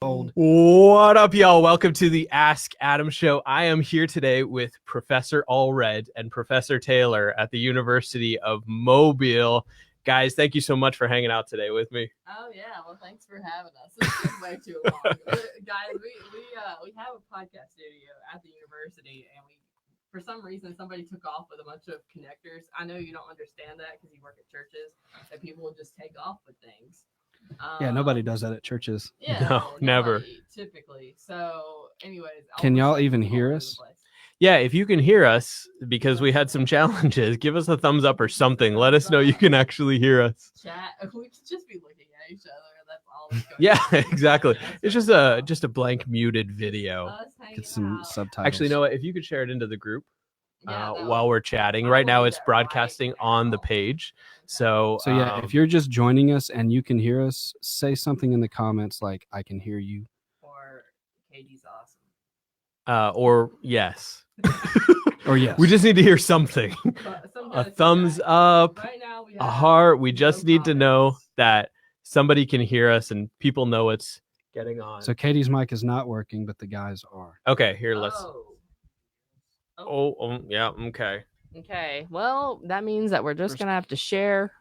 Old. What up, y'all? Welcome to the Ask Adam Show. I am here today with Professor Allred and Professor Taylor at the University of Mobile. Guys, thank you so much for hanging out today with me. Oh yeah, well thanks for having us. This is way too long, guys. We have a podcast studio at the university, and for some reason somebody took off with a bunch of connectors. I know you don't understand that because you work at churches, that people will just take off with things. Yeah, nobody does that at churches. Yeah, No, never. Typically. So, anyways, Can y'all even hear us? Yeah, if you can hear us, because we had some challenges, give us a thumbs up or something. Let us know you can actually hear us. Chat. We could just be looking at each other. That's all that's going Yeah, on. exactly. It's just a blank muted video. Us hanging Get some out. subtitles. Actually, you know what? If you could share it into the group Yeah, while we're chatting. I Right will now do it's that broadcasting right on the now. page. So yeah, if you're just joining us and you can hear us, say something in the comments like, I can hear you. Or Katie's awesome. or yes. Or yes. We just need to hear something. A thumbs up, Right now we a have heart. We no just need to know comments. that somebody can hear us and people know what's getting on. So Katie's mic is not working, but the guys are. Okay, here, let's. Oh. Yeah, okay. Okay. Well, that means that we're just gonna have to share.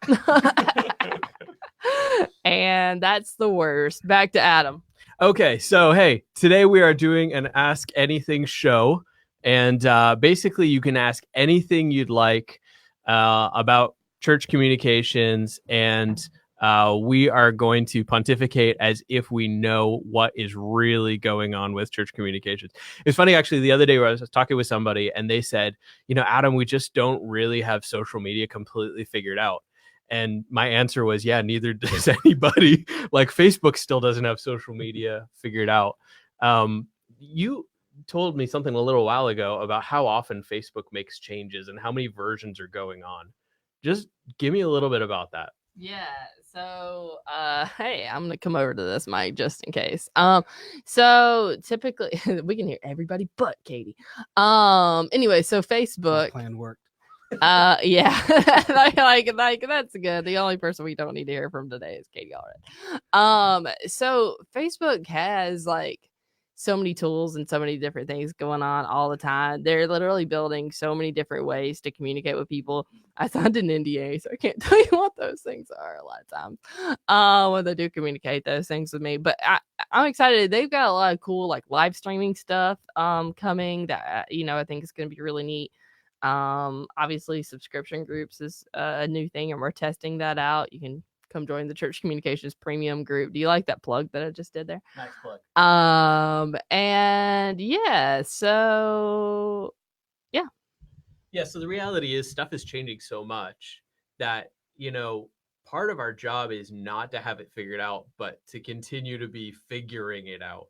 And that's the worst. Back to Adam. Okay, so hey, today we are doing an Ask Anything show. And basically, you can ask anything you'd like about church communications. And we are going to pontificate as if we know what is really going on with church communications. It's funny, actually, the other day where I was talking with somebody and they said, Adam, we just don't really have social media completely figured out. And my answer was, yeah, neither does anybody. Like Facebook still doesn't have social media figured out. You told me something a little while ago about how often Facebook makes changes and how many versions are going on. Just give me a little bit about that. Yeah. So, hey, I'm gonna come over to this mic just in case. So typically we can hear everybody but Katie. Anyway, so Facebook Plan worked. yeah. like that's good. The only person we don't need to hear from today is Katie Allred. So Facebook has like so many tools and so many different things going on all the time. They're literally building so many different ways to communicate with people. I signed an NDA, so I can't tell you what those things are a lot of times when they do communicate those things with me. But I'm excited. They've got a lot of cool like live streaming stuff coming that I think is going to be really neat. Obviously subscription groups is a new thing, and we're testing that out. You can come join the Church Communications Premium group. Do you like that plug that I just did there? Nice plug. And yeah, so yeah, so the reality is stuff is changing so much that part of our job is not to have it figured out, but to continue to be figuring it out,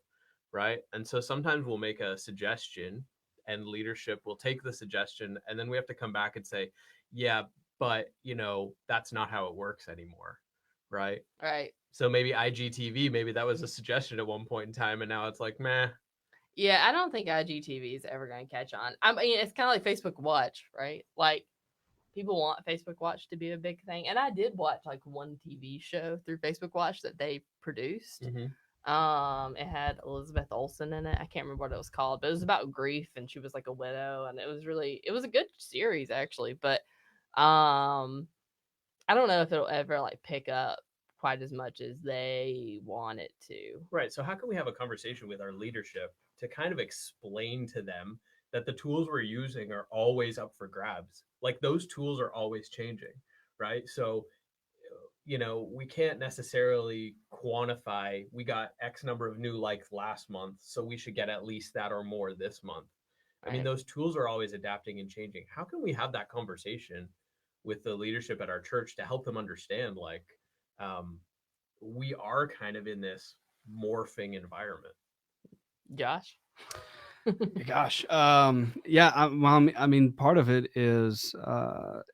right? And so sometimes we'll make a suggestion and leadership will take the suggestion, and then we have to come back and say, yeah, but that's not how it works anymore, right? Right. So maybe IGTV, maybe that was a suggestion at one point in time, and now it's like, meh. Yeah, I don't think IGTV is ever going to catch on. I mean, it's kind of like Facebook Watch, right? Like people want Facebook Watch to be a big thing, and I did watch like one TV show through Facebook Watch that they produced. Mm-hmm. It had Elizabeth Olsen in it. I can't remember what it was called, but it was about grief, and she was like a widow, and it was a good series actually. But I don't know if it'll ever like pick up quite as much as they want it to. Right. So how can we have a conversation with our leadership to kind of explain to them that the tools we're using are always up for grabs? Like those tools are always changing, right? So we can't necessarily quantify, we got X number of new likes last month, so we should get at least that or more this month. Right. I mean, those tools are always adapting and changing. How can we have that conversation with the leadership at our church to help them understand, like, we are kind of in this morphing environment? Josh? Gosh. Yeah. I mean, part of it is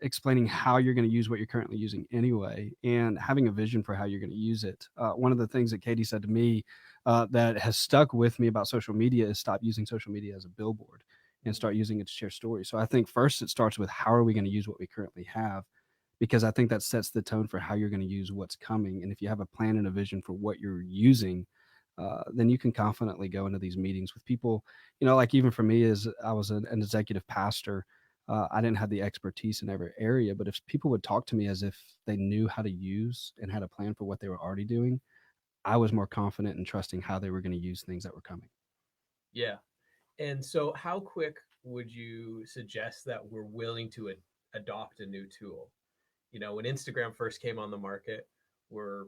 explaining how you're going to use what you're currently using anyway, and having a vision for how you're going to use it. One of the things that Katie said to me that has stuck with me about social media is stop using social media as a billboard and start using it to share stories. So I think first it starts with how are we going to use what we currently have, because I think that sets the tone for how you're going to use what's coming. And if you have a plan and a vision for what you're using, then you can confidently go into these meetings with people. Like even for me, as I was an executive pastor, I didn't have the expertise in every area, but if people would talk to me as if they knew how to use and had a plan for what they were already doing, I was more confident in trusting how they were going to use things that were coming. Yeah. And so, how quick would you suggest that we're willing to adopt a new tool? When Instagram first came on the market, we're,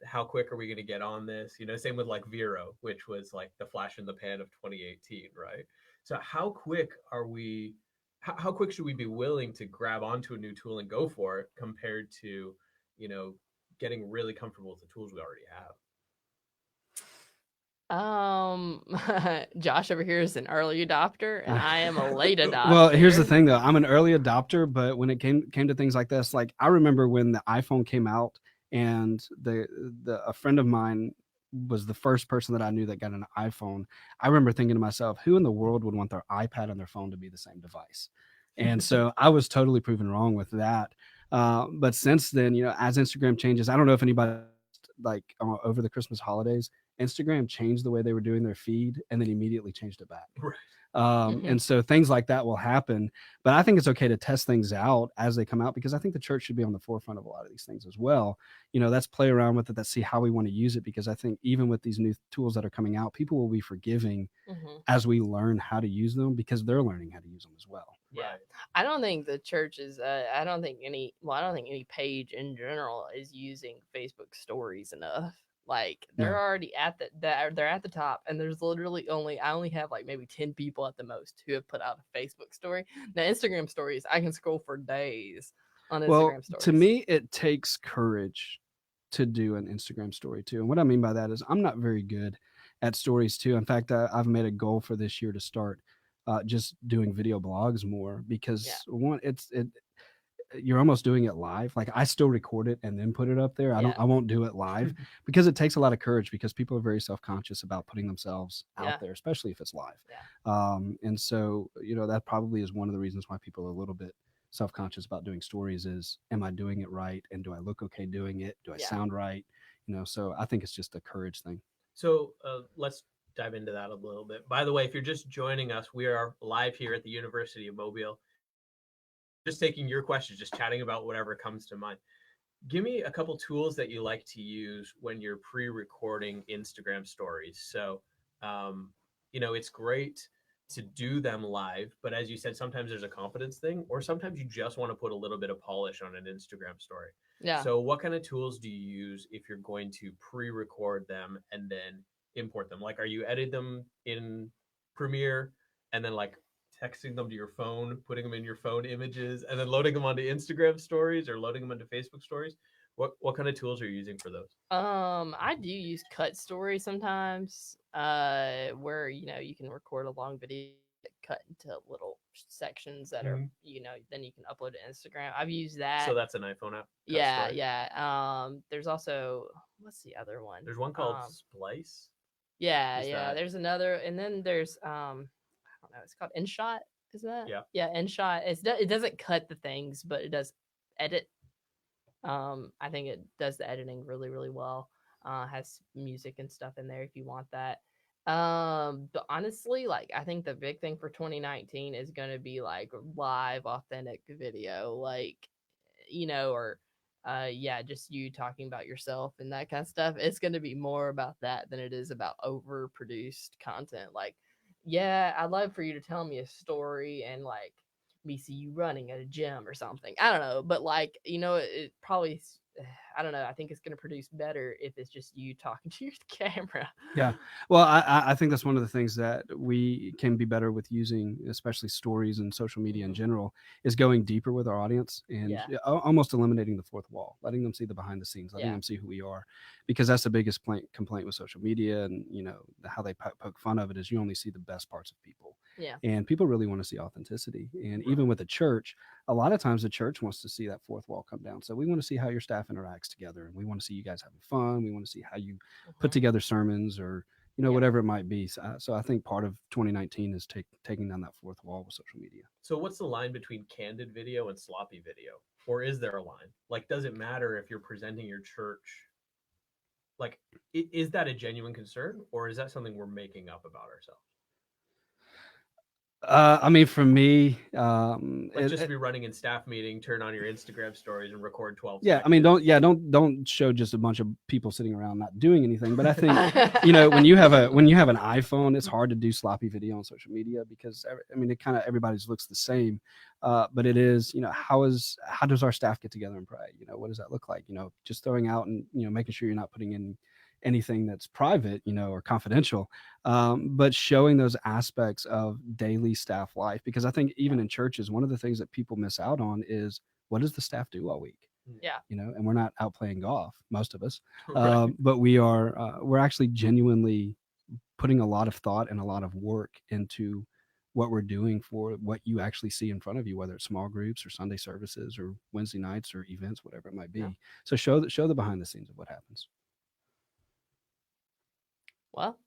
how quick are we going to get on this? Same with like Vero, which was like the flash in the pan of 2018, right? So, how quick are we? How quick should we be willing to grab onto a new tool and go for it compared to, you know, getting really comfortable with the tools we already have? Um, Josh over here is an early adopter, and I am a late Well, here's the adopter. thing though. I'm an early adopter, but when it came to things like this, like I remember when the iPhone came out and the a friend of mine was the first person that I knew that got an iPhone. I remember thinking to myself, who in the world would want their iPad and their phone to be the same device? And so I was totally proven wrong with that. But since then, as Instagram changes, I don't know if anybody like over the Christmas holidays, Instagram changed the way they were doing their feed and then immediately changed it back. Right. And so things like that will happen. But I think it's okay to test things out as they come out, because I think the church should be on the forefront of a lot of these things as well. Let's play around with it. Let's see how we want to use it, because I think even with these new tools that are coming out, people will be forgiving as we learn how to use them, because they're learning how to use them as well. Yeah. Right. I don't think the church is I don't think any page in general is using Facebook stories enough. Like they're No. already at they're at the top, and there's literally I only have like maybe 10 people at the most who have put out a Facebook story. Now Instagram stories, I can scroll for days on Well, Instagram to stories. me, it takes courage to do an Instagram story too. And what I mean by that is I'm not very good at stories too. In fact, I've made a goal for this year to start just doing video blogs more, Yeah. because one, you're almost doing it live. Like I still record it and then put it up there. Yeah. I won't do it live because it takes a lot of courage, because people are very self-conscious about putting themselves Yeah. out there, especially if it's live. Yeah. And so, that probably is one of the reasons why people are a little bit self-conscious about doing stories is, am I doing it right? And do I look okay doing it? Do I Yeah. sound right? So I think it's just a courage thing. So let's dive into that a little bit. By the way, if you're just joining us, we are live here at the University of Mobile. Just taking your questions, just chatting about whatever comes to mind. Give me a couple tools that you like to use when you're pre-recording Instagram stories. So, it's great to do them live, but as you said, sometimes there's a confidence thing, or sometimes you just want to put a little bit of polish on an Instagram story. Yeah. So, what kind of tools do you use if you're going to pre-record them and then import them? Like, are you edit them in Premiere and then like texting them to your phone, putting them in your phone images, and then loading them onto Instagram stories or loading them into Facebook stories? What kind of tools are you using for those? I do use Cut Story sometimes, where you can record a long video, cut into little sections that are, then you can upload to Instagram. I've used that. So that's an iPhone app. Yeah, Story? yeah. There's also what's the other one? There's one called Splice. Yeah, yeah. There's another, and then there's I don't know. It's called InShot. Is that? Yeah. Yeah, InShot. It doesn't cut the things, but it does edit. I think it does the editing really, really well. Has music and stuff in there if you want that. But honestly, like I think the big thing for 2019 is going to be like live, authentic video, like or yeah, just you talking about yourself and that kind of stuff. It's going to be more about that than it is about overproduced content. Like, yeah, I'd love for you to tell me a story and like me see you running at a gym or something. I don't know, but like, it probably, I don't know. I think it's going to produce better if it's just you talking to your camera. Yeah. Well, I think that's one of the things that we can be better with using, especially stories and social media in general, is going deeper with our audience and almost eliminating the fourth wall, letting them see the behind the scenes, letting them see who we are, because that's the biggest complaint with social media and, how they poke fun of it is you only see the best parts of people. Yeah. And people really want to see authenticity. And even with the church, a lot of times the church wants to see that fourth wall come down. So we want to see how your staff interacts together, and we want to see you guys having fun. We want to see how you put together sermons or whatever it might be. So I think part of 2019 is taking down that fourth wall with social media. So what's the line between candid video and sloppy video? Or is there a line? Like, does it matter if you're presenting your church Like, is that a genuine concern, or is that something we're making up about ourselves? I mean, for me, Like, just to be running in staff meeting, turn on your Instagram stories and record 12 yeah, I seconds. mean, don't show just a bunch of people sitting around not doing anything. But I think, you know, when you have an iPhone, it's hard to do sloppy video on social media because I mean, it kind of everybody's looks the same. But it is, you know, how does our staff get together and pray? You know, what does that look like? You know, just throwing out and, you know, making sure you're not putting in anything that's private, you know, or confidential, but showing those aspects of daily staff life. Because I think even in churches, one of the things that people miss out on is, what does the staff do all week? Yeah. You know, and we're not out playing golf, most of us, Right. but we're actually genuinely putting a lot of thought and a lot of work into what we're doing for what you actually see in front of you, whether it's small groups or Sunday services or Wednesday nights or events, whatever it might be. Yeah. So show the behind the scenes of what happens. Well,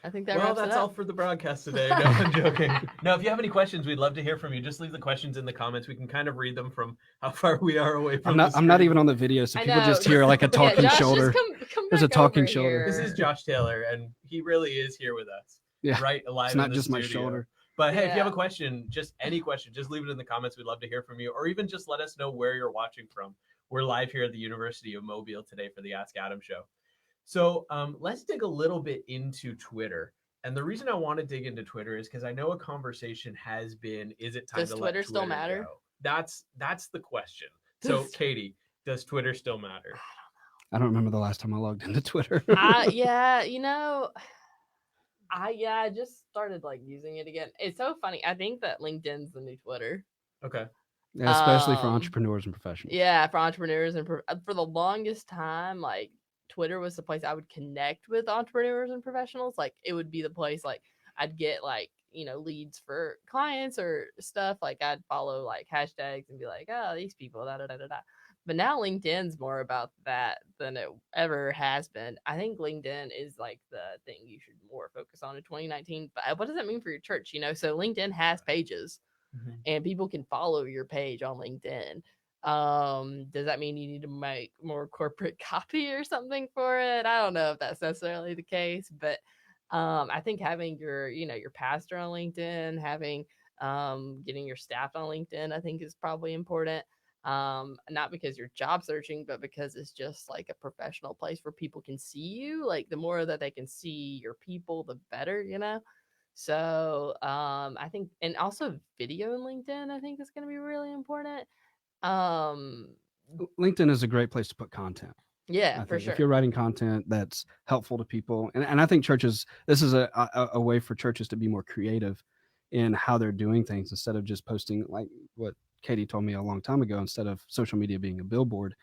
I think that Well, wraps it that's up. all for the broadcast today. No, I'm joking. No, if you have any questions, we'd love to hear from you. Just leave the questions in the comments. We can kind of read them from how far we are away from I'm not even on the video, so I people know. just hear like a talking Josh, shoulder. Just come There's a back talking over shoulder. here. This is Josh Taylor, and he really is here with us. Yeah, Right, alive it's not in the just my studio. shoulder. But hey, if you have Yeah. a question, just any question, just leave it in the comments. We'd love to hear from you, or even just let us know where you're watching from. We're live here at the University of Mobile today for the Ask Adam show. So let's dig a little bit into Twitter. And the reason I want to dig into Twitter is because I know a conversation has been, is it time Does to Twitter let still Twitter matter? go? That's the question. So Katie, does Twitter still matter? I don't remember the last time I logged into Twitter. Yeah, you know, I just started like using it again. It's so funny. I think that LinkedIn's the new Twitter. Okay. Yeah, especially for Um, entrepreneurs and professionals. Yeah, for entrepreneurs and for the longest time, like Twitter was the place I would connect with entrepreneurs and professionals. Like it would be the place like I'd get like, you know, leads for clients or stuff. Like I'd follow like hashtags and be like, oh, these people, da da da da da. But now LinkedIn's more about that than it ever has been. I think LinkedIn is like the thing you should more focus on in 2019. But what does that mean for your church? You know, so LinkedIn has pages and people can follow your page on LinkedIn. Does that mean you need to make more corporate copy or something for it? I don't know if that's necessarily the case, but I think having your, you know, your pastor on LinkedIn, having getting your staff on LinkedIn, I think is probably important. Not because you're job searching, but because it's just like a professional place where people can see you. Like the more that they can see your people, the better, you know. So I think, and also video in LinkedIn, I think is going to be really important. Um, LinkedIn is a great place to put content. yeah, I for think sure. if you're writing content that's helpful to people, and I think churches, this is a way for churches to be more creative in how they're doing things instead of just posting like what Katie told me a long time ago, instead of social media being a billboard.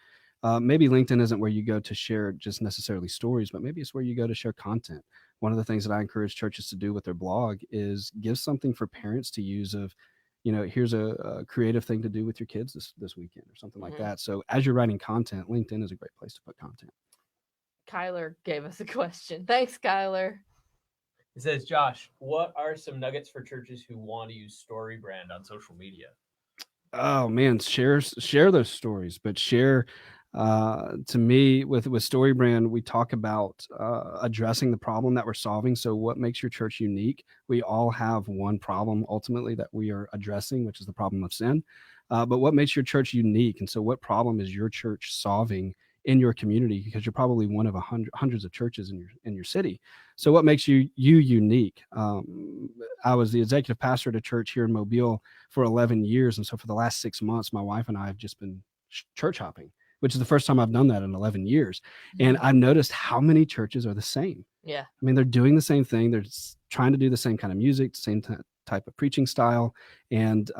Maybe LinkedIn isn't where you go to share just necessarily stories, but maybe it's where you go to share content. One of the things that I encourage churches to do with their blog is give something for parents to use of, you know, here's a creative thing to do with your kids this weekend or something like Mhm. that. So as you're writing content, LinkedIn is a great place to put content. Kyler gave us a question. Thanks, Kyler. It says, Josh, what are some nuggets for churches who want to use StoryBrand on social media? Oh man, share those stories, but share to me with StoryBrand, we talk about addressing the problem that we're solving. So what makes your church unique? We all have one problem ultimately that we are addressing, which is the problem of sin. But what makes your church unique? And so what problem is your church solving in your community? Because you're probably one of hundreds of churches in your city. So what makes you unique? I was the executive pastor at a church here in Mobile for 11 years. And so for the last 6 months, my wife and I have just been church hopping, which is the first time I've done that in 11 years. And I've noticed how many churches are the same. Yeah. I mean, they're doing the same thing. They're trying to do the same kind of music, same type of preaching style. And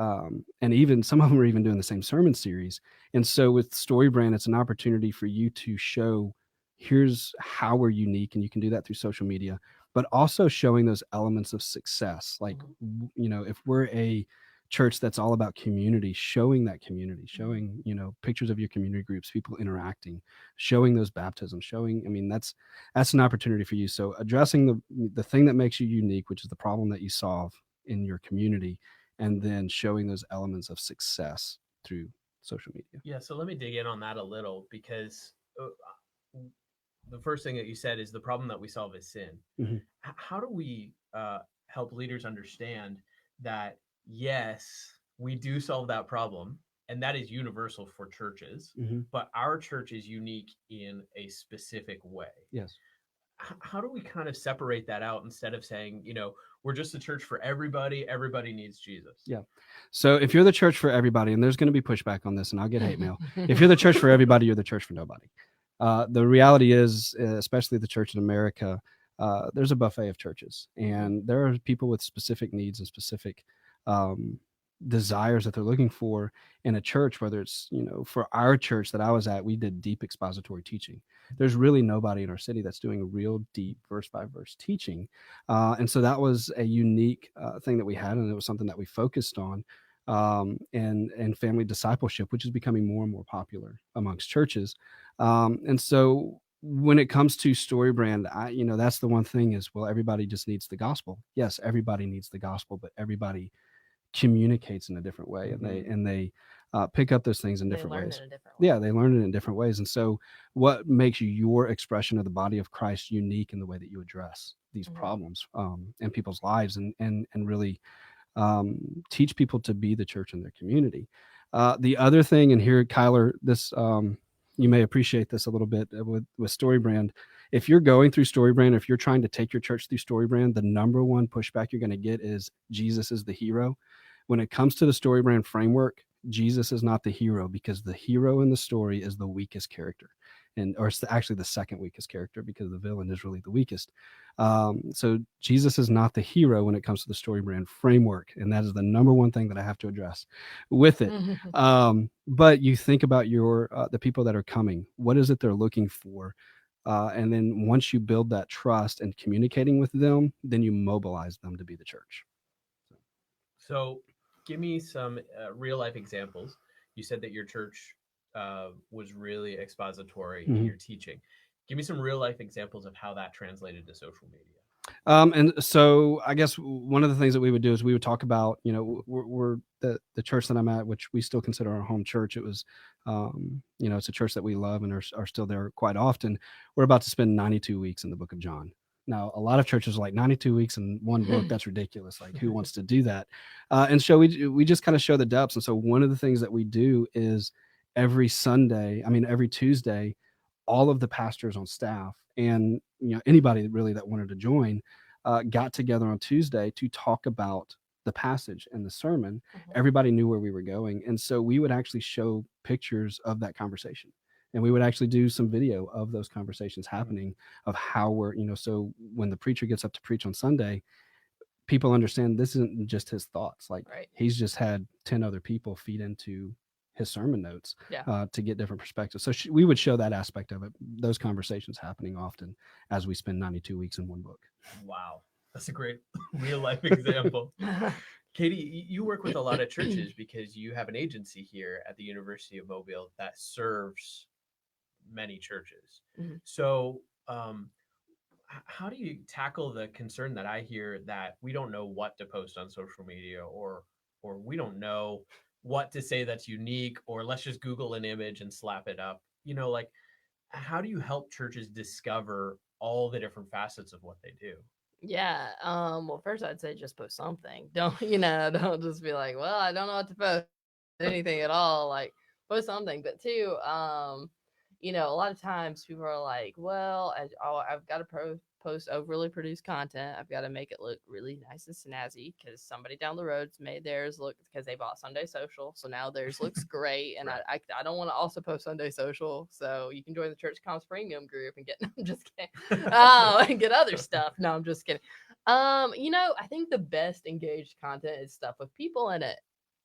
even some of them are even doing the same sermon series. And so with StoryBrand, it's an opportunity for you to show, here's how we're unique. And you can do that through social media, but also showing those elements of success. Like, you know, if we're a church that's all about community, showing that community, showing, you know, pictures of your community groups, people interacting, showing those baptisms, showing, I mean, that's an opportunity for you. So addressing the thing that makes you unique, which is the problem that you solve in your community, and then showing those elements of success through social media. Yeah, so let me dig in on that a little because the first thing that you said is the problem that we solve is sin. Mhm. How do we help leaders understand that, yes, we do solve that problem, and that is universal for churches, Mhm. but our church is unique in a specific way? Yes. How do we kind of separate that out instead of saying, we're just a church for everybody, everybody needs Jesus? Yeah. So if you're the church for everybody, and there's going to be pushback on this, and I'll get hate mail. If you're the church for everybody, you're the church for nobody. The reality is, especially the church in America, there's a buffet of churches, and there are people with specific needs and specific um, desires that they're looking for in a church. Whether it's, for our church that I was at, we did deep expository teaching. There's really nobody in our city that's doing real deep verse by verse teaching. And so that was a unique thing that we had, and it was something that we focused on. And family discipleship, which is becoming more and more popular amongst churches. And so when it comes to StoryBrand, that's the one thing is, well, everybody just needs the gospel. Yes, everybody needs the gospel, but everybody communicates in a different way, and they pick up those things in different ways. Yeah, they learn it in different ways. And so what makes your expression of the body of Christ unique in the way that you address these problems in people's lives, and really teach people to be the church in their community. The other thing, and here, Kyler, this you may appreciate this a little bit with StoryBrand. If you're going through StoryBrand, if you're trying to take your church through StoryBrand, the number one pushback you're going to get is Jesus is the hero. When it comes to the StoryBrand framework, Jesus is not the hero, because the hero in the story is the weakest character, or it's actually the second weakest character, because the villain is really the weakest. So Jesus is not the hero when it comes to the StoryBrand framework, and that is the number one thing that I have to address with it. But you think about the people that are coming. What is it they're looking for? And then once you build that trust and communicating with them, then you mobilize them to be the church. So give me some real life examples. You said that your church was really expository in your teaching. Give me some real life examples of how that translated to social media. And so I guess one of the things that we would do is we would talk about, we're the church that I'm at, which we still consider our home church. It was, it's a church that we love and are still there quite often. We're about to spend 92 weeks in the book of John. Now, a lot of churches are like 92 weeks in one book. That's ridiculous. Like, who wants to do that? And so we just kind of show the depths. And so one of the things that we do is every Tuesday, all of the pastors on staff and anybody really that wanted to join got together on Tuesday to talk about the passage and the sermon. Everybody knew where we were going, and so we would actually show pictures of that conversation, and we would actually do some video of those conversations happening, of how we're so when the preacher gets up to preach on Sunday, people understand this isn't just his thoughts. Like, he's just had 10 other people feed into his sermon notes to get different perspectives. So we would show that aspect of it, those conversations happening often as we spend 92 weeks in one book. Wow. That's a great real life example. Katie, you work with a lot of churches because you have an agency here at the University of Mobile that serves many churches. So how do you tackle the concern that I hear that we don't know what to post on social media, or we don't know what to say that's unique, or let's just Google an image and slap it up? Like, how do you help churches discover all the different facets of what they do? Yeah. Well, first I'd say just post something. Don't just be like, well, I don't know what to post, anything at all. Like, post something. But two, a lot of times people are like, well, I've got to post overly produced content. I've got to make it look really nice and snazzy because somebody down the road's made theirs look, because they bought Sunday Social, so now theirs looks great. And I don't want to also post Sunday Social, so you can join the Church Comms Premium group and get. No, I'm just kidding. And get other stuff. No, I'm just kidding. I think the best engaged content is stuff with people in it.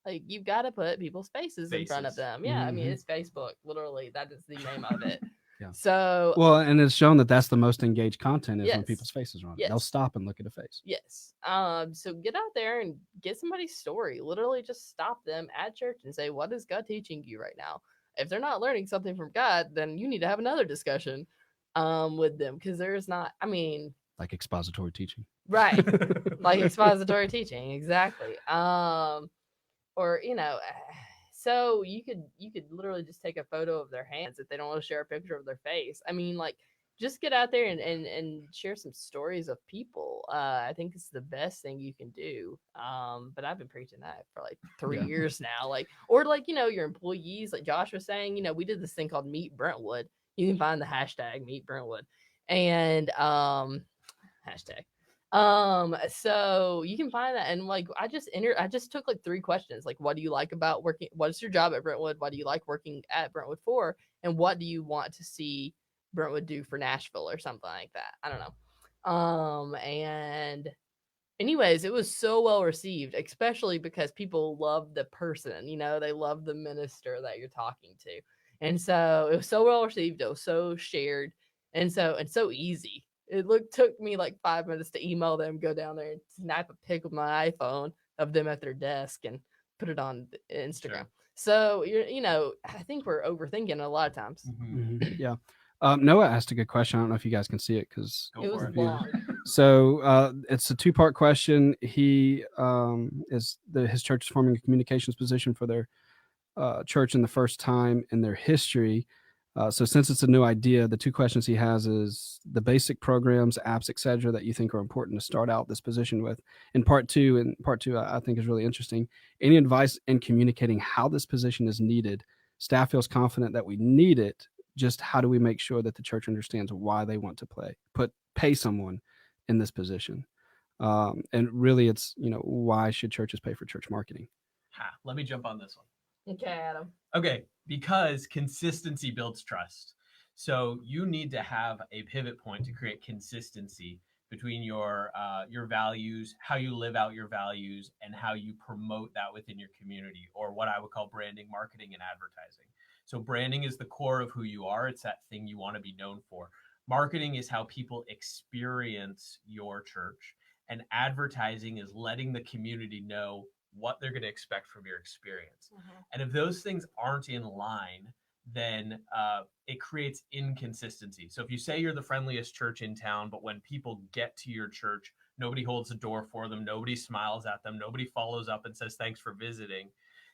Like, you've got to put people's faces in front of them. Yeah, I mean, it's Facebook. Literally, that is the name of it. Yeah. So, well, and it's shown that that's the most engaged content is when people's faces are on it. They'll stop and look at a face. Yes. So get out there and get somebody's story. Literally, just stop them at church and say, "What is God teaching you right now?" If they're not learning something from God, then you need to have another discussion with them, because there's not. I mean, like expository teaching, right? Like expository teaching, exactly. Or so you could literally just take a photo of their hands if they don't want to share a picture of their face. I mean, like, just get out there and share some stories of people. I think it's the best thing you can do. But I've been preaching that for like 3 years now. Like, or like, your employees, like Josh was saying, we did this thing called Meet Brentwood. You can find the hashtag Meet Brentwood and hashtag. So you can find that, and like I just took like 3 questions, like what do you like about working, what's your job at Brentwood, what do you like working at Brentwood for, and what do you want to see Brentwood do for Nashville or something like that. I don't know. And anyways, it was so well received, especially because people love the person, they love the minister that you're talking to. And so it was so well received, it was so shared, and so easy. It took me like 5 minutes to email them, go down there and snap a pic with my iPhone of them at their desk and put it on Instagram. Sure. So I think we're overthinking it a lot of times. Yeah. Noah asked a good question. I don't know if you guys can see it because it was long. So it's a 2-part question. He his church is forming a communications position for their church in the first time in their history. So since it's a new idea, the 2 questions he has is the basic programs, apps, etc., that you think are important to start out this position with. In part two, I think is really interesting. Any advice in communicating how this position is needed? Staff feels confident that we need it. Just how do we make sure that the church understands why they want to pay someone in this position? And really, it's why should churches pay for church marketing? Let me jump on this one. Okay, Adam. Okay, because consistency builds trust. So you need to have a pivot point to create consistency between your values, how you live out your values, and how you promote that within your community, or what I would call branding, marketing, and advertising. So branding is the core of who you are. It's that thing you want to be known for. Marketing is how people experience your church. And advertising is letting the community know what they're going to expect from your experience. Mm-hmm. And if those things aren't in line, then it creates inconsistency. So if you say you're the friendliest church in town, but when people get to your church, nobody holds the door for them, nobody smiles at them, nobody follows up and says, thanks for visiting,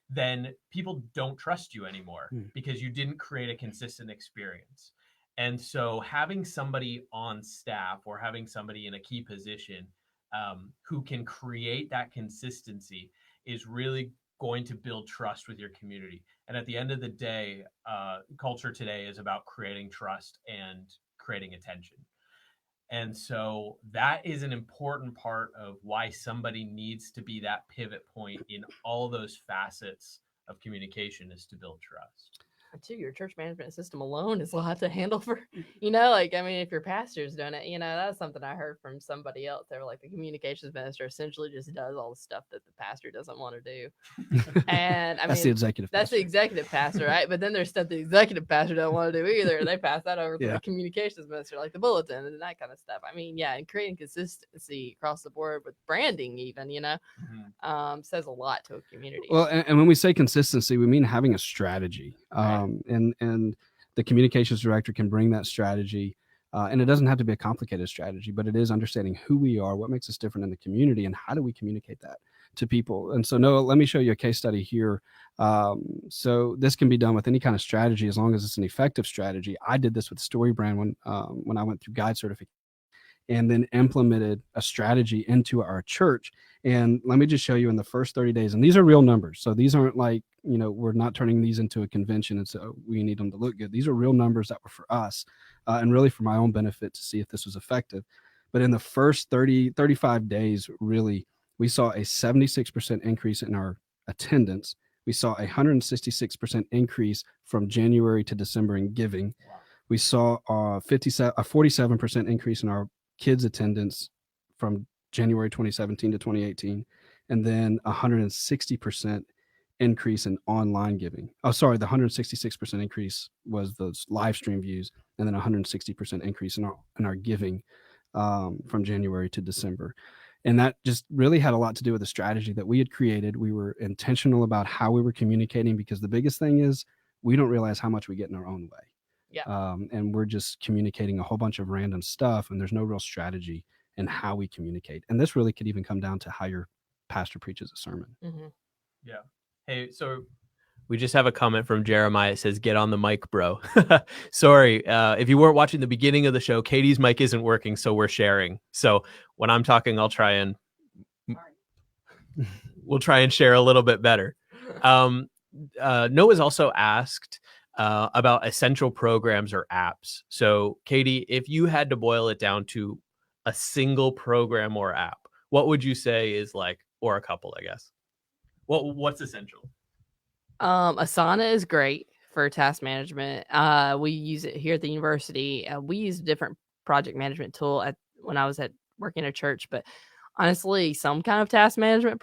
then people don't trust you anymore because you didn't create a consistent experience. And so having somebody on staff or having somebody in a key position who can create that consistency is really going to build trust with your community. And at the end of the day, culture today is about creating trust and creating attention. And so that is an important part of why somebody needs to be that pivot point in all those facets of communication, is to build trust. Too, your church management system alone is a lot to handle for, if your pastor's doing it, that's something I heard from somebody else. They were like, the communications minister essentially just does all the stuff that the pastor doesn't want to do. And that's the executive pastor. That's the executive pastor, right? But then there's stuff the executive pastor don't want to do either. They pass that over to the communications minister, like the bulletin and that kind of stuff. And creating consistency across the board with branding even, says a lot to a community. Well, and when we say consistency, we mean having a strategy. Right. And the communications director can bring that strategy, and it doesn't have to be a complicated strategy, but it is understanding who we are, what makes us different in the community, and how do we communicate that to people. And so, Noah, let me show you a case study here. So this can be done with any kind of strategy as long as it's an effective strategy. I did this with StoryBrand when I went through guide certification, and then implemented a strategy into our church. And let me just show you in the first 30 days, and these are real numbers. So these aren't like, we're not turning these into a convention and so we need them to look good. These are real numbers that were for us and really for my own benefit to see if this was effective. But in the first 35 days, really, we saw a 76% increase in our attendance. We saw a 166% increase from January to December in giving. Wow. We saw a 47% increase in our kids' attendance from January 2017 to 2018, and then 160% increase in online giving. Oh, sorry, the 166% increase was those live stream views, and then 160% increase in our giving from January to December. And that just really had a lot to do with the strategy that we had created. We were intentional about how we were communicating, because the biggest thing is we don't realize how much we get in our own way. Yeah. And we're just communicating a whole bunch of random stuff, and there's no real strategy in how we communicate. And this really could even come down to how your pastor preaches a sermon. Mm-hmm. Yeah. Hey, so We just have a comment from Jeremiah. It says, "Get on the mic, bro." Sorry. If you weren't watching the beginning of the show, Katie's mic isn't working, so we're sharing. So when I'm talking, we'll try and share a little bit better. Noah's also asked about essential programs or apps. So Katie, if you had to boil it down to a single program or app, what would you say is like, or a couple, I guess? What's essential? Asana is great for task management. We use it here at the university. We use a different project management tool when I was working at a church, but honestly, some kind of task management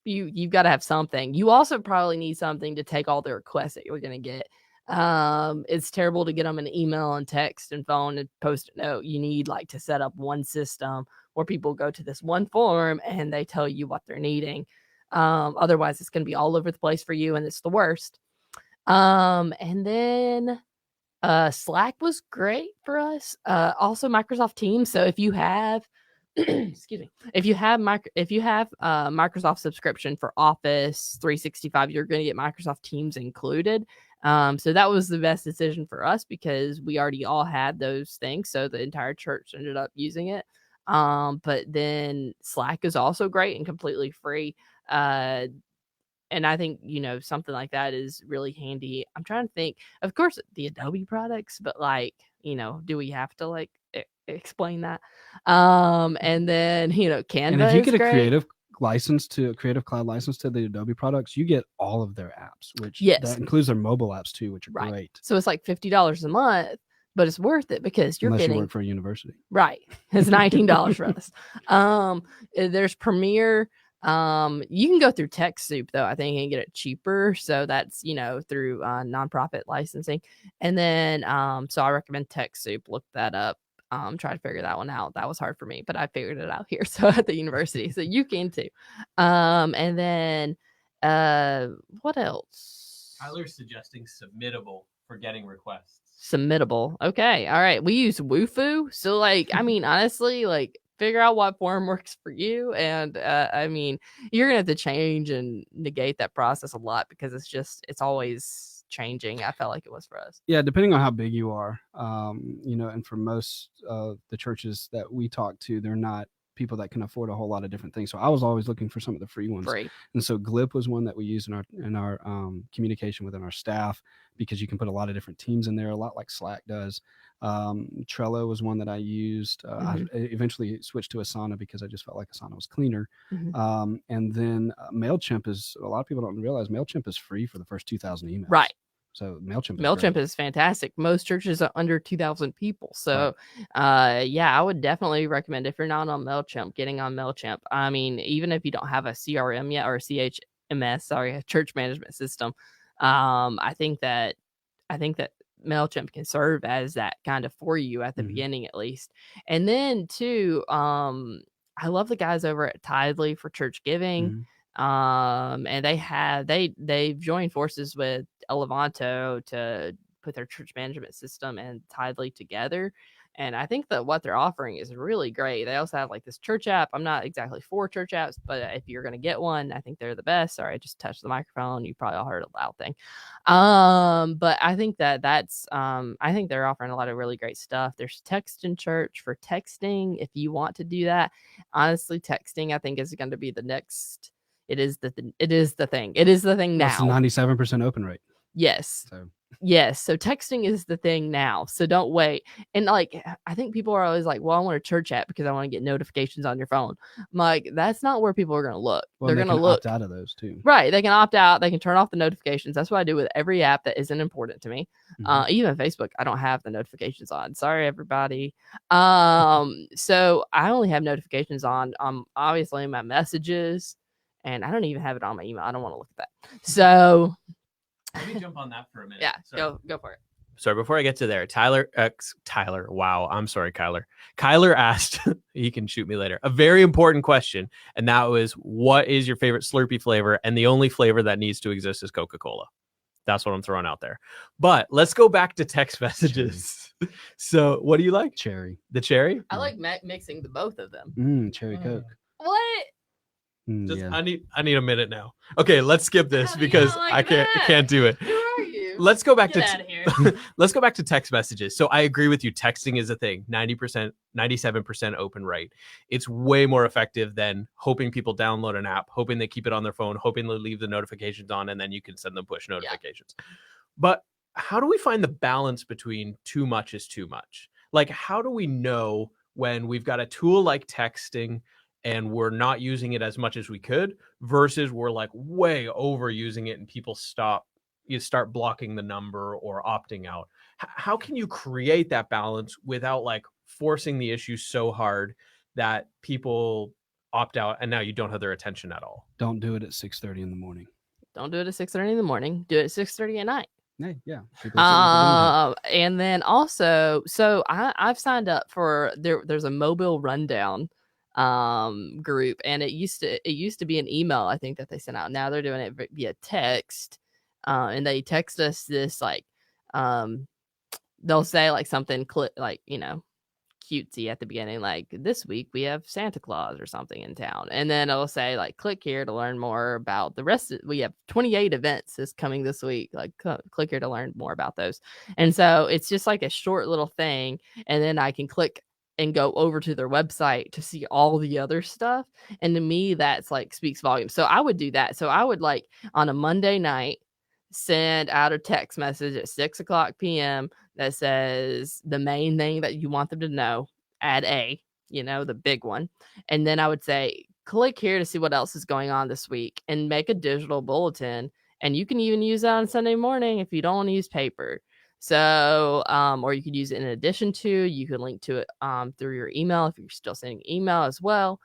you've got to have something. You also probably need something to take all the requests that you're going to get. It's terrible to get them in email and text and phone and post a note. You need like to set up one system where people go to this one form and they tell you what they're needing. Otherwise it's going to be all over the place for you and it's the worst. And then Slack was great for us. Also Microsoft Teams. So if you have excuse me, if you have Microsoft subscription for Office 365, you're going to get Microsoft Teams included. So that was the best decision for us because we already all had those things. So the entire church ended up using it. But then Slack is also great and completely free. And I think, something like that is really handy. I'm trying to think, of course, the Adobe products, but like, do we have to like explain that? And then, Canva. And if you get a great. Creative Cloud license to the Adobe products, you get all of their apps, which that includes their mobile apps too, which are great. So it's like $50 a month, but it's worth it because Unless you work for a university. Right. It's $19 for us. There's Premiere. You can go through TechSoup though, I think, and get it cheaper. So that's, through nonprofit licensing. And then so I recommend TechSoup. Look that up. Try to figure that one out. That was hard for me, but I figured it out here. So at the university. So you can too. And then what else? Tyler's suggesting Submittable for getting requests. Submittable. Okay. All right. We use Woofoo. So like, I mean, honestly, like figure out what form works for you. And I mean, you're going to have to change and negate that process a lot because it's always changing. I felt like it was for us. Yeah. Depending on how big you are, and for most of the churches that we talk to, they're not people that can afford a whole lot of different things. So I was always looking for some of the free ones. And so Glip was one that we use in our communication within our staff because you can put a lot of different teams in there, a lot like Slack does. Trello was one that I used. I eventually switched to Asana because I just felt like Asana was cleaner. And then MailChimp a lot of people don't realize MailChimp is free for the first 2,000 emails. Right. So MailChimp is fantastic. Most churches are under 2,000 people. So, I would definitely recommend if you're not on MailChimp, getting on MailChimp. I mean, even if you don't have a CRM yet or a CHMS, a church management system, I think that MailChimp can serve as that kind of for you at the beginning, at least. And then too, I love the guys over at Tidely for church giving. And they've joined forces with Elevanto to put their church management system and Tidely together. And I think that what they're offering is really great. They also have like this church app. I'm not exactly for church apps, but if you're going to get one, I think they're the best. Sorry, I just touched the microphone. You probably all heard a loud thing. But I think I think they're offering a lot of really great stuff. There's Text in Church for texting. If you want to do that, honestly, texting, I think is going to be the next. It is the thing. It is the thing now. It's a 97% open rate. Yes. Yes. So texting is the thing now. So don't wait. And like, I think people are always like, well, I want a church app because I want to get notifications on your phone. I'm like, that's not where people are going to look. Well, they're going to look opt out of those too. Right. They can opt out. They can turn off the notifications. That's what I do with every app that isn't important to me. Even Facebook, I don't have the notifications on. Sorry, everybody. So I only have notifications on obviously my messages, and I don't even have it on my email. I don't want to look at that. So let me jump on that for a minute. Yeah, go for it. Sorry, before I get to there, Tyler, wow, I'm sorry, Kyler asked, he can shoot me later, a very important question, and that was, what is your favorite Slurpee flavor? And the only flavor that needs to exist is Coca-Cola. That's what I'm throwing out there. But let's go back to text messages. So what do you like? Cherry. The cherry? I like mixing the both of them. Cherry Coke. What? Just Yeah. I need a minute now. Okay, let's skip this You because don't like I that. can't do it. Who are you? Let's go back Get to out of here. let's go back to text messages. So I agree with you. Texting is a thing. 90%, 97% open rate. It's way more effective than hoping people download an app, hoping they keep it on their phone, hoping they leave the notifications on, and then you can send them push notifications. But how do we find the balance between too much is too much? Like, how do we know when we've got a tool like texting and we're not using it as much as we could versus we're like way overusing it and people you start blocking the number or opting out? How can you create that balance without like forcing the issue so hard that people opt out and now you don't have their attention at all? Don't do it at 6:30 in the morning. Don't do it at 6:30 in the morning. Do it at 6:30 at night. Hey, yeah. People are sitting up and doing that. And then also, so I've signed up for there's a mobile rundown group, and it used to be an email, I think, that they sent out. Now they're doing it via text. And they text us this like they'll say like something like, you know, cutesy at the beginning, like this week we have Santa Claus or something in town, and then it'll say like click here to learn more about the rest we have 28 events is coming this week, like click here to learn more about those. And so it's just like a short little thing, and then I can click and go over to their website to see all the other stuff, and to me that's like speaks volumes. So I would do that. So I would like on a Monday night send out a text message at 6:00 p.m. that says the main thing that you want them to know, add A, you know, the big one. And then I would say, click here to see what else is going on this week and make a digital bulletin. And you can even use that on Sunday morning if you don't want to use paper. So, or you could use it in addition to, you can link to it through your email if you're still sending email as well.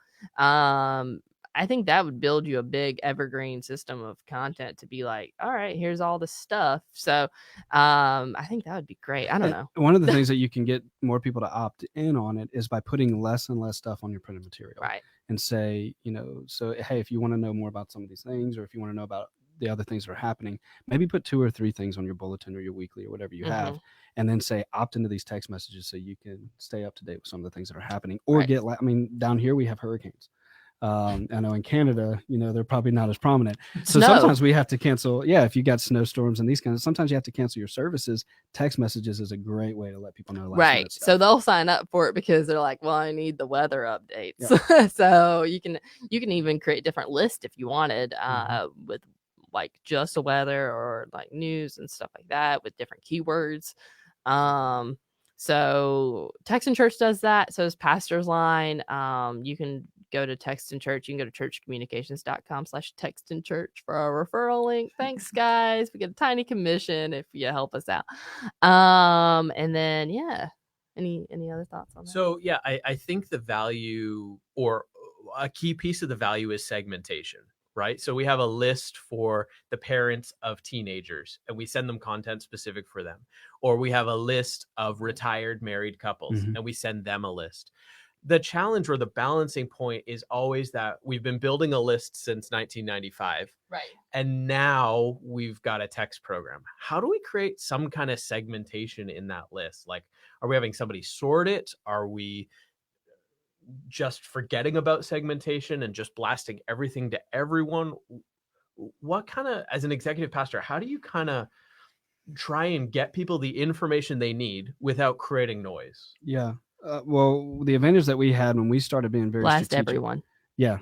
I think that would build you a big evergreen system of content to be like, all right, here's all the stuff. So I think that would be great. I don't know. One of the things that you can get more people to opt in on it is by putting less and less stuff on your printed material. Right. And say, you know, so, hey, if you want to know more about some of these things, or if you want to know about the other things that are happening, maybe put 2 or 3 things on your bulletin or your weekly or whatever you have, and then say opt into these text messages so you can stay up to date with some of the things that are happening, or Right. I mean, down here we have hurricanes. I know in Canada, you know, they're probably not as prominent. So sometimes we have to cancel. Yeah, if you got snowstorms and these kinds of, sometimes you have to cancel your services. Text messages is a great way to let people know. Right. So they'll sign up for it because they're like, well, I need the weather updates. Yep. So you can even create different lists if you wanted with like just the weather or like news and stuff like that with different keywords. So Text and Church does that. So is Pastor's Line. You can go to Text and Church. You can go to churchcommunications.com/text and church for our referral link. Thanks, guys. We get a tiny commission if you help us out. And then any other thoughts on that? So yeah, I think the value, or a key piece of the value, is segmentation. Right. So we have a list for the parents of teenagers and we send them content specific for them. Or we have a list of retired married couples and we send them a list. The challenge or the balancing point is always that we've been building a list since 1995. Right. And now we've got a text program. How do we create some kind of segmentation in that list? Like, are we having somebody sort it? Are we just forgetting about segmentation and just blasting everything to everyone? What kind of, as an executive pastor, how do you kind of try and get people the information they need without creating noise? Yeah. Well, the advantage that we had when we started being very blast strategic, everyone. Yeah.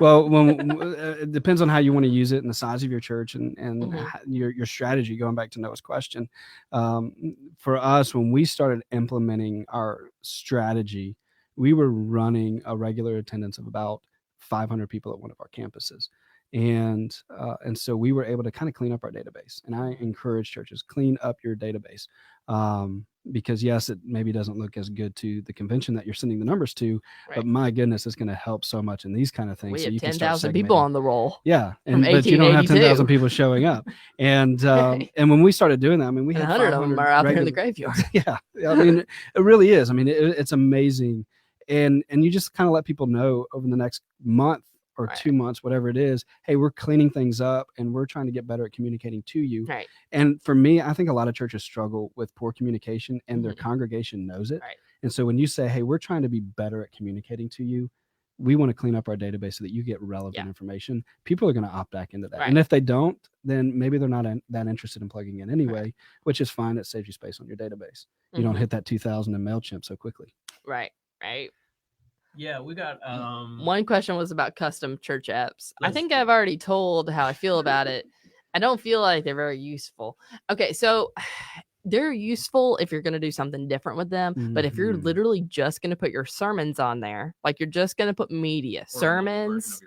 Well, it depends on how you want to use it and the size of your church and your strategy, going back to Noah's question. For us, when we started implementing our strategy, we were running a regular attendance of about 500 people at one of our campuses. And so we were able to kind of clean up our database. And I encourage churches, clean up your database. Because yes, it maybe doesn't look as good to the convention that you're sending the numbers to, but my goodness, it's going to help so much in these kind of things. We so have you 10,000 people on the roll. Yeah. But you don't have 10,000 people showing up. And and when we started doing that, I mean, we had 100 of them are out there in the graveyard. Yeah. I mean, it really is. I mean, it's amazing. And you just kind of let people know over the next month or 2 months, whatever it is, hey, we're cleaning things up and we're trying to get better at communicating to you. Right. And for me, I think a lot of churches struggle with poor communication and their congregation knows it. Right. And so when you say, hey, we're trying to be better at communicating to you, we want to clean up our database so that you get relevant information. People are going to opt back into that. Right. And if they don't, then maybe they're not that interested in plugging in anyway, which is fine. It saves you space on your database. You don't hit that 2,000 in MailChimp so quickly. Right. Yeah, we got one question was about custom church apps. I think I've already told how I feel about it. I don't feel like they're very useful. Okay, so they're useful if you're going to do something different with them. But if you're literally just going to put your sermons on there, like you're just going to put media, or sermons,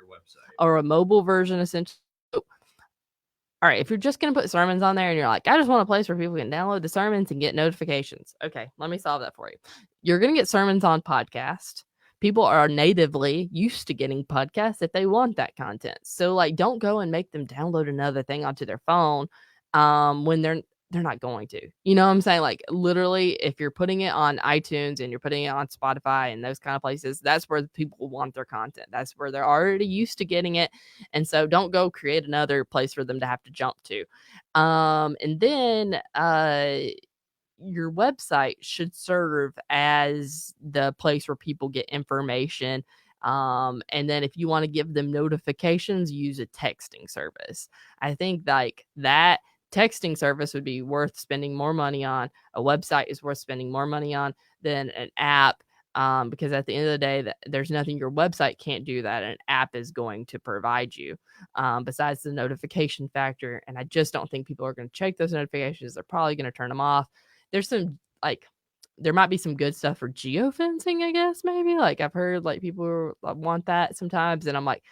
or a mobile version, essentially. All right, if you're just going to put sermons on there and you're like, I just want a place where people can download the sermons and get notifications. Okay, let me solve that for you. You're going to get sermons on podcast. People are natively used to getting podcasts if they want that content. So like, don't go and make them download another thing onto their phone when they're not going to. You know what I'm saying? Like literally, if you're putting it on iTunes and you're putting it on Spotify and those kind of places, that's where people want their content. That's where they're already used to getting it. And so don't go create another place for them to have to jump to. And then your website should serve as the place where people get information. And then if you want to give them notifications, use a texting service. I think like that texting service would be worth spending more money on. A website is worth spending more money on than an app. Because at the end of the day, there's nothing your website can't do that an app is going to provide you besides the notification factor. And I just don't think people are going to check those notifications. They're probably going to turn them off. There's some there might be some good stuff for geofencing, I guess, maybe. Like I've heard like people want that sometimes. And I'm like,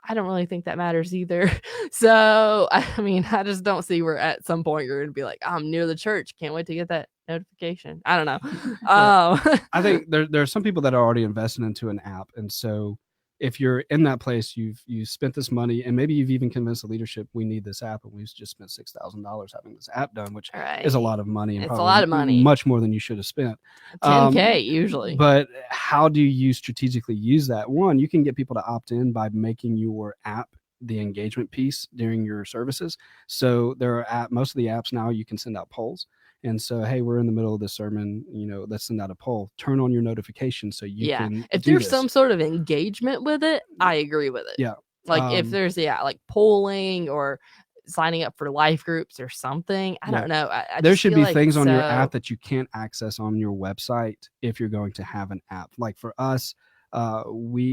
I don't really think that matters either. So, I mean, I just don't see where at some point you're going to be like, I'm near the church. Can't wait to get that notification. I don't know. I think there are some people that are already invested into an app. And so if you're in that place, you've spent this money and maybe you've even convinced the leadership, we need this app. And we've just spent $6,000 having this app done, which is a lot of money. And it's a lot of money. Much more than you should have spent. $10K usually. But how do you strategically use that? One, you can get people to opt in by making your app the engagement piece during your services. So there are most of the apps now you can send out polls. And so, hey, we're in the middle of the sermon, let's send out a poll. Turn on your notifications so you can if there's some sort of engagement with it, I agree with it. Yeah. Like if there's like polling or signing up for life groups or something. I don't know. There should be things on your app that you can't access on your website if you're going to have an app. Like for us,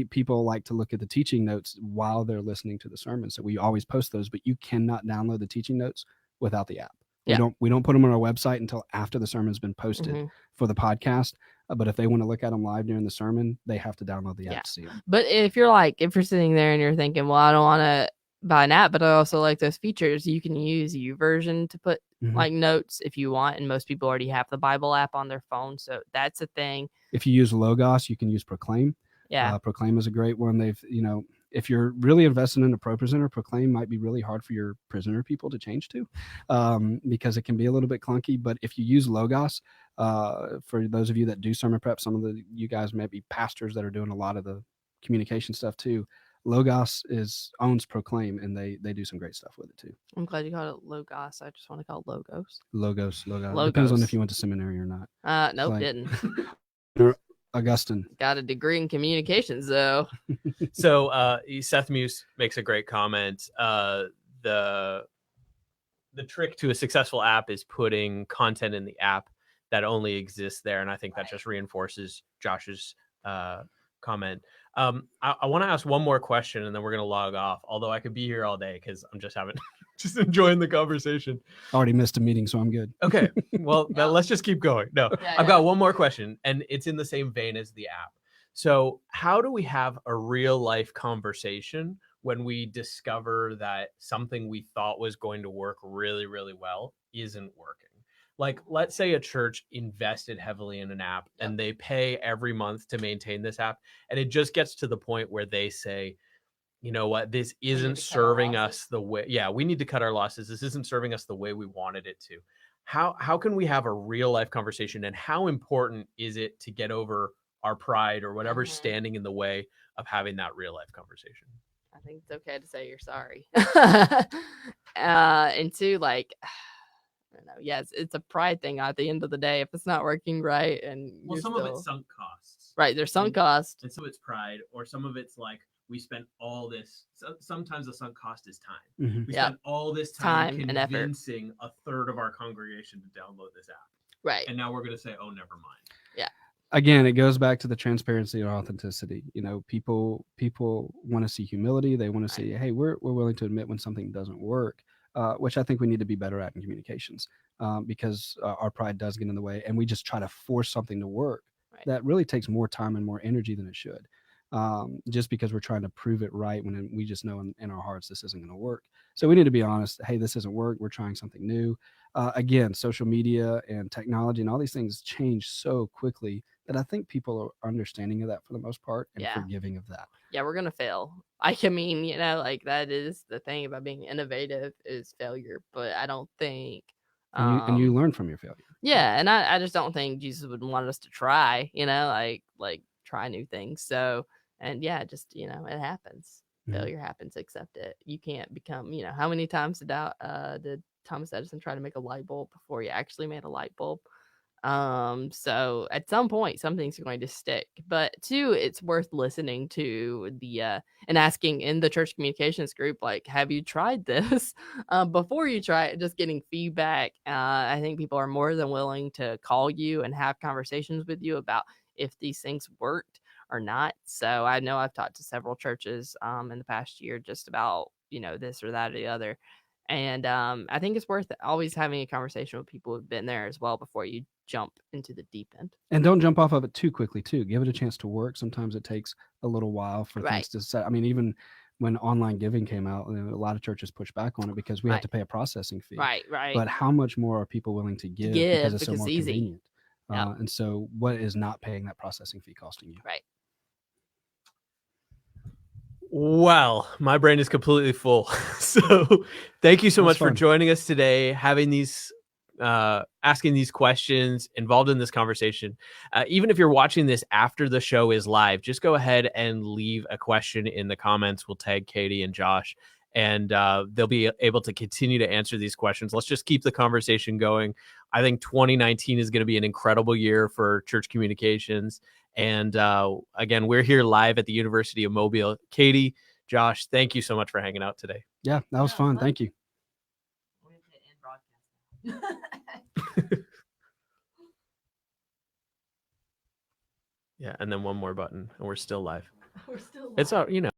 people like to look at the teaching notes while they're listening to the sermon. So we always post those, but you cannot download the teaching notes without the app. We don't put them on our website until after the sermon's been posted for the podcast. But if they want to look at them live during the sermon, they have to download the app to see them. But if you're sitting there and you're thinking, well, I don't want to buy an app, but I also like those features, you can use YouVersion to put like notes if you want. And most people already have the Bible app on their phone. So that's a thing. If you use Logos, you can use Proclaim. Yeah. Proclaim is a great one. If you're really invested in a pro presenter, Proclaim might be really hard for your prisoner people to change to because it can be a little bit clunky. But if you use Logos, for those of you that do sermon prep, some of you guys may be pastors that are doing a lot of the communication stuff too. Logos owns Proclaim, and they do some great stuff with it too. I'm glad you called it Logos. I just want to call it Logos. Logos. Depends on if you went to seminary or not. Nope, didn't. Augustine. Got a degree in communications, though. So Seth Muse makes a great comment. The trick to a successful app is putting content in the app that only exists there. And I think that just reinforces Josh's comment. I want to ask one more question and then we're going to log off. Although I could be here all day because I'm just enjoying the conversation. Already missed a meeting, so I'm good. Okay. Well, let's just keep going. No, I've got one more question and it's in the same vein as the app. So how do we have a real life conversation when we discover that something we thought was going to work really, really well isn't working? Like, let's say a church invested heavily in an app and they pay every month to maintain this app. And it just gets to the point where they say, you know what, this isn't serving us the way. Yeah, we need to cut our losses. This isn't serving us the way we wanted it to. How can we have a real life conversation? And how important is it to get over our pride or whatever's standing in the way of having that real life conversation? I think it's okay to say you're sorry. And two, I don't know. Yes, it's a pride thing at the end of the day. If it's not working right, and some of it's sunk costs. Right. There's sunk And- cost. And some of it's pride, or some of it's like we spent all this. Sometimes the sunk cost is time. Mhm. We Yep. spent all this time Time and effort. convincing a third of our congregation to download this app, Right. and now we're going to say, "Oh, never mind." Again, it goes back to the transparency and authenticity. You know, people want to see humility. They want to see, hey, we're willing to admit when something doesn't work, which I think we need to be better at in communications, because our pride does get in the way, and we just try to force something to work Right. that really takes more time and more energy than it should, just because we're trying to prove it right when we just know in our hearts this isn't going to work. So we need to be honest. Hey, this isn't work. We're trying something new. Again, social media and technology and all these things change so quickly that I think people are understanding of that for the most part and Yeah. forgiving of that. Yeah, we're gonna fail. I mean, you know, like that is the thing about being innovative is failure. But I don't think And you learn from your failure. yeah, and I just don't think Jesus would want us to try, you know, like try new things. So and yeah, just you know, it happens. Mhm. Failure happens, accept it. You can't become, you know, how many times did Thomas Edison try to make a light bulb before he actually made a light bulb? So at some point something's going to stick. But two, it's worth listening to the and asking in the church communications group, like, have you tried this? Before you try it, just getting feedback. I think people are more than willing to call you and have conversations with you about if these things worked or not. So I know I've talked to several churches in the past year just about, you know, this or that or the other. And I think it's worth always having a conversation with people who've been there as well before you jump into the deep end. And don't jump off of it too quickly too. Give it a chance to work. Sometimes it takes a little while for Right. things to set. I mean, even when online giving came out, you know, a lot of churches pushed back on it because we had Right. to pay a processing fee. Right. But how much more are people willing to give because it's so more easy. convenient? Yep. And so what is not paying that processing fee costing you? Right. Well, my brain is completely full. So thank you so That was much for fun. joining us today, having these asking these questions, involved in this conversation. Even if you're watching this after the show is live, just go ahead and leave a question in the comments. We'll tag Katie and Josh, and they'll be able to continue to answer these questions. Let's just keep the conversation going. I think 2019 is going to be an incredible year for church communications. And again, we're here live at the University of Mobile. Katie, Josh, thank you so much for hanging out today. Yeah, that was fun. Thank you. Yeah, and then one more button, and we're still live. We're still It's all, you know.